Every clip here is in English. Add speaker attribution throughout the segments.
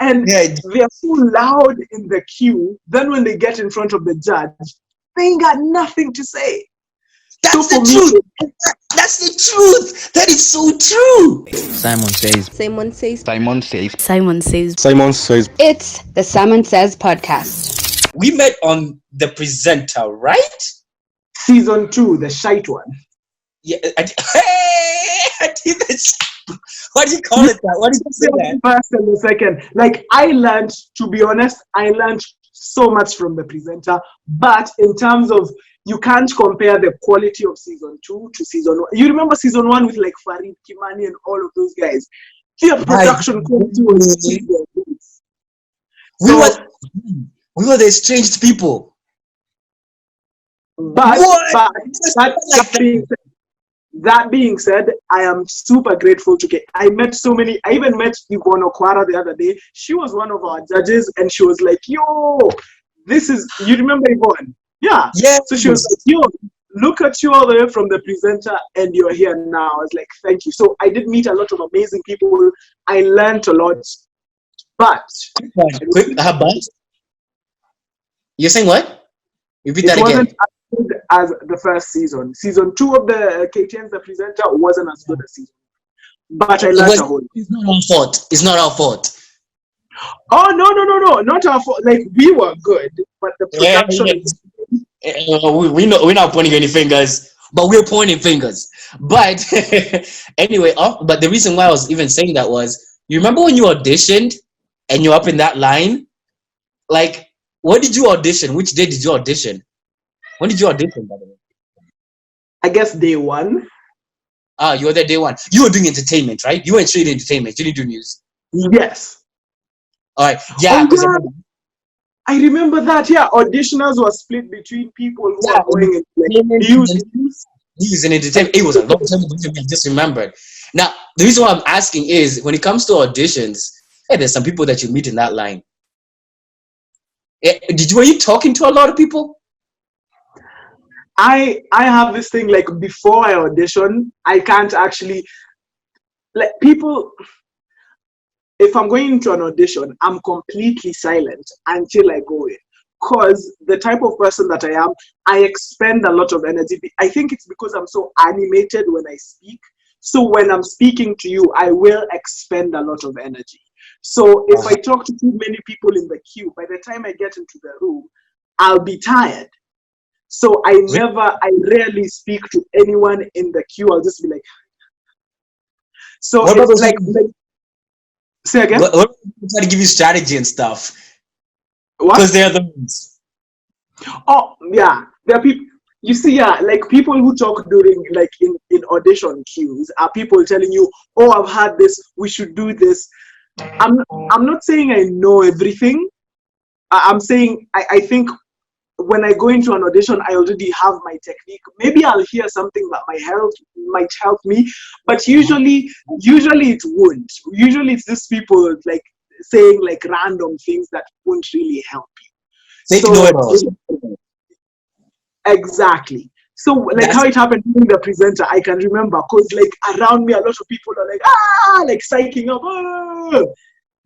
Speaker 1: And
Speaker 2: Yeah,
Speaker 1: they are so loud in the queue. Then when they get in front of the judge, they ain't got nothing to say. So
Speaker 2: that's the
Speaker 1: for me,
Speaker 2: truth. That's the truth. That is so true.
Speaker 3: Simon says.
Speaker 4: Simon says.
Speaker 3: Simon says.
Speaker 4: Simon says.
Speaker 5: Simon says.
Speaker 4: It's the Simon Says podcast.
Speaker 2: We met on The Presenter, right?
Speaker 1: season 2, the shite one.
Speaker 2: Yeah. I did this. What do you call it that? What do you say that?
Speaker 1: First and the second. Like, I learned, to be honest, I learned so much from the presenter. But in terms of, you can't compare the quality of season 2 to season 1. You remember season 1 with like Farid Kimani and all of those guys? Their production quality was
Speaker 2: We were the estranged people.
Speaker 1: But that being said, I am super grateful to get. I met so many. I even met Yvonne Okwara the other day. She was one of our judges, and she was like, "Yo, this is." You remember Yvonne? Yeah.
Speaker 2: Yeah.
Speaker 1: So she was like, "Yo, look at you all the way from the presenter, and you're here now." I was like, "Thank you." So I did meet a lot of amazing people. I learned a lot, but
Speaker 2: Quick, you're saying what? Repeat that
Speaker 1: it
Speaker 2: again.
Speaker 1: wasn't as good as the first season. Season 2 of the KTN The Presenter wasn't as good as season. But I learned a whole lot.
Speaker 2: It's not our fault. It's not our fault.
Speaker 1: Oh, no, not our fault. Like, we were good, but the production.
Speaker 2: We're not pointing any fingers, but we're pointing fingers. But anyway, but the reason why I was even saying that was, you remember when you auditioned and you're up in that line? Like, what did you audition? Which day did you audition? When did you audition, by the way?
Speaker 1: I guess day 1.
Speaker 2: You were there day 1. You were doing entertainment, right? You went straight entertainment. You didn't do news.
Speaker 1: Yes.
Speaker 2: All right. Yeah.
Speaker 1: I remember that. Yeah, auditioners were split between people who are going into
Speaker 2: news and entertainment. It was a long time ago. I just remembered. Now, the reason why I'm asking is, when it comes to auditions, there's some people that you meet in that line. Were you talking to a lot of people?
Speaker 1: I have this thing, like, before I audition, I can't actually, like, people, if I'm going into an audition, I'm completely silent until I go in. Because the type of person that I am, I expend a lot of energy. I think it's because I'm so animated when I speak. So when I'm speaking to you, I will expend a lot of energy. So if I talk to too many people in the queue, by the time I get into the room, I'll be tired. So I rarely speak to anyone in the queue. I'll just be like, so what it's like, say again?
Speaker 2: What try to give you strategy and stuff?
Speaker 1: What?
Speaker 2: Because they're the ones.
Speaker 1: Oh, yeah. There are people, you see, yeah, like people who talk during, like in audition queues are people telling you, oh, I've had this, we should do this. I'm not saying I know everything. I'm saying I think when I go into an audition, I already have my technique. Maybe I'll hear something that might help me, but usually it won't. Usually it's just people like saying like random things that won't really help you. Exactly. So like how it happened during the presenter, I can remember, because like around me a lot of people are like like psyching up.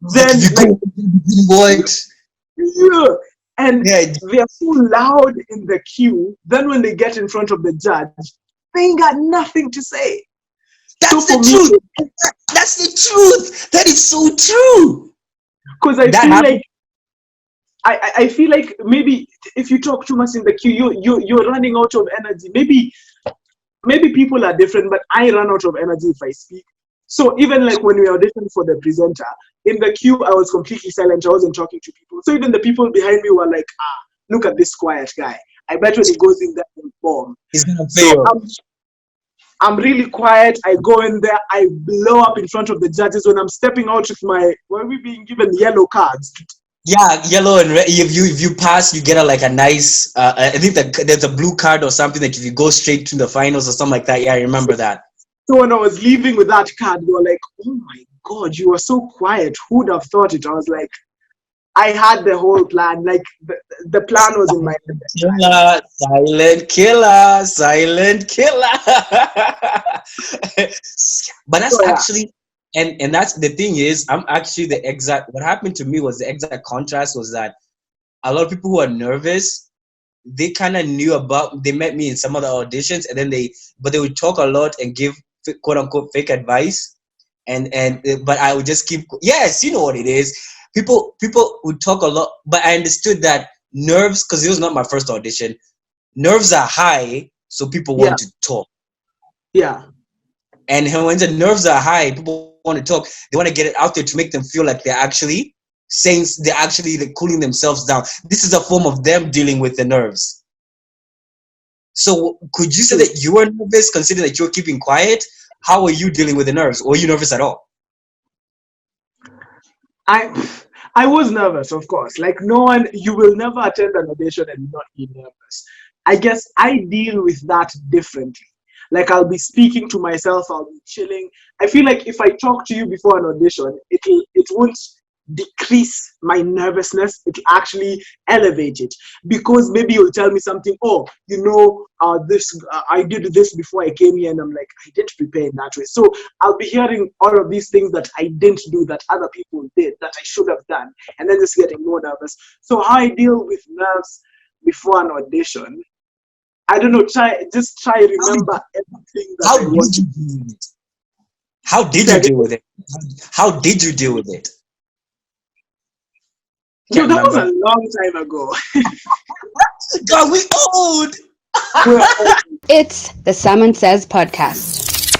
Speaker 1: Then like
Speaker 2: what?
Speaker 1: Yeah. And they are so loud in the queue. Then when they get in front of the judge, they ain't got nothing to say.
Speaker 2: That's the truth. That's the truth. That is so true.
Speaker 1: Because I feel like maybe if you talk too much in the queue, you're running out of energy. Maybe people are different, but I run out of energy if I speak. So even like when we auditioned for the presenter, in the queue, I was completely silent. I wasn't talking to people. So even the people behind me were like, look at this quiet guy. I bet when he goes in there, he'll form.
Speaker 2: He's going to fail.
Speaker 1: So I'm really quiet. I go in there. I blow up in front of the judges. When I'm stepping out with were we being given yellow cards?
Speaker 2: Yeah, yellow and red. If you pass, you get a nice, I think that there's a blue card or something, that if you go straight to the finals or something like that. Yeah, I remember that.
Speaker 1: So when I was leaving with that card, they were like, oh my God, you were so quiet. Who would have thought it? I was like, I had the whole plan. Like the plan was in my head.
Speaker 2: Silent killer. But that's and that's the thing is, I'm actually the exact. What happened to me was the exact contrast. Was that a lot of people who are nervous, they kind of knew about. They met me in some other auditions, and then but they would talk a lot and give quote unquote fake advice, but I would just keep. Yes, you know what it is. People would talk a lot, but I understood that nerves, because it was not my first audition. Nerves are high, so people
Speaker 1: Yeah,
Speaker 2: want to talk.
Speaker 1: yeah.
Speaker 2: And when the nerves are high, people want to talk. They want to get it out there to make them feel like they're actually saying, they're actually like cooling themselves down. This is a form of them dealing with the nerves. So could you say
Speaker 1: True.
Speaker 2: that you were nervous, considering that you were keeping quiet? How were you dealing with the nerves? Or were you nervous at all?
Speaker 1: I was nervous, of course. Like no one, you will never attend an audition and not be nervous. I guess I deal with that differently. Like I'll be speaking to myself, I'll be chilling. I feel like if I talk to you before an audition, it won't decrease my nervousness. It'll actually elevate it because maybe you'll tell me something. Oh, this I did this before I came here, and I'm like, I didn't prepare in that way. So I'll be hearing all of these things that I didn't do, that other people did, that I should have done, and then just getting more nervous. So how I deal with nerves before an audition, I don't know. Try remember everything that
Speaker 2: How
Speaker 1: I
Speaker 2: did
Speaker 1: want
Speaker 2: you
Speaker 1: to
Speaker 2: deal with it? How did
Speaker 1: say
Speaker 2: you
Speaker 1: again.
Speaker 2: deal with it? How did you deal with it?
Speaker 1: No,
Speaker 2: Can't
Speaker 1: that was a
Speaker 2: remember.
Speaker 1: long time ago.
Speaker 2: God, we old.
Speaker 1: We're all
Speaker 4: It's the Simon Says podcast.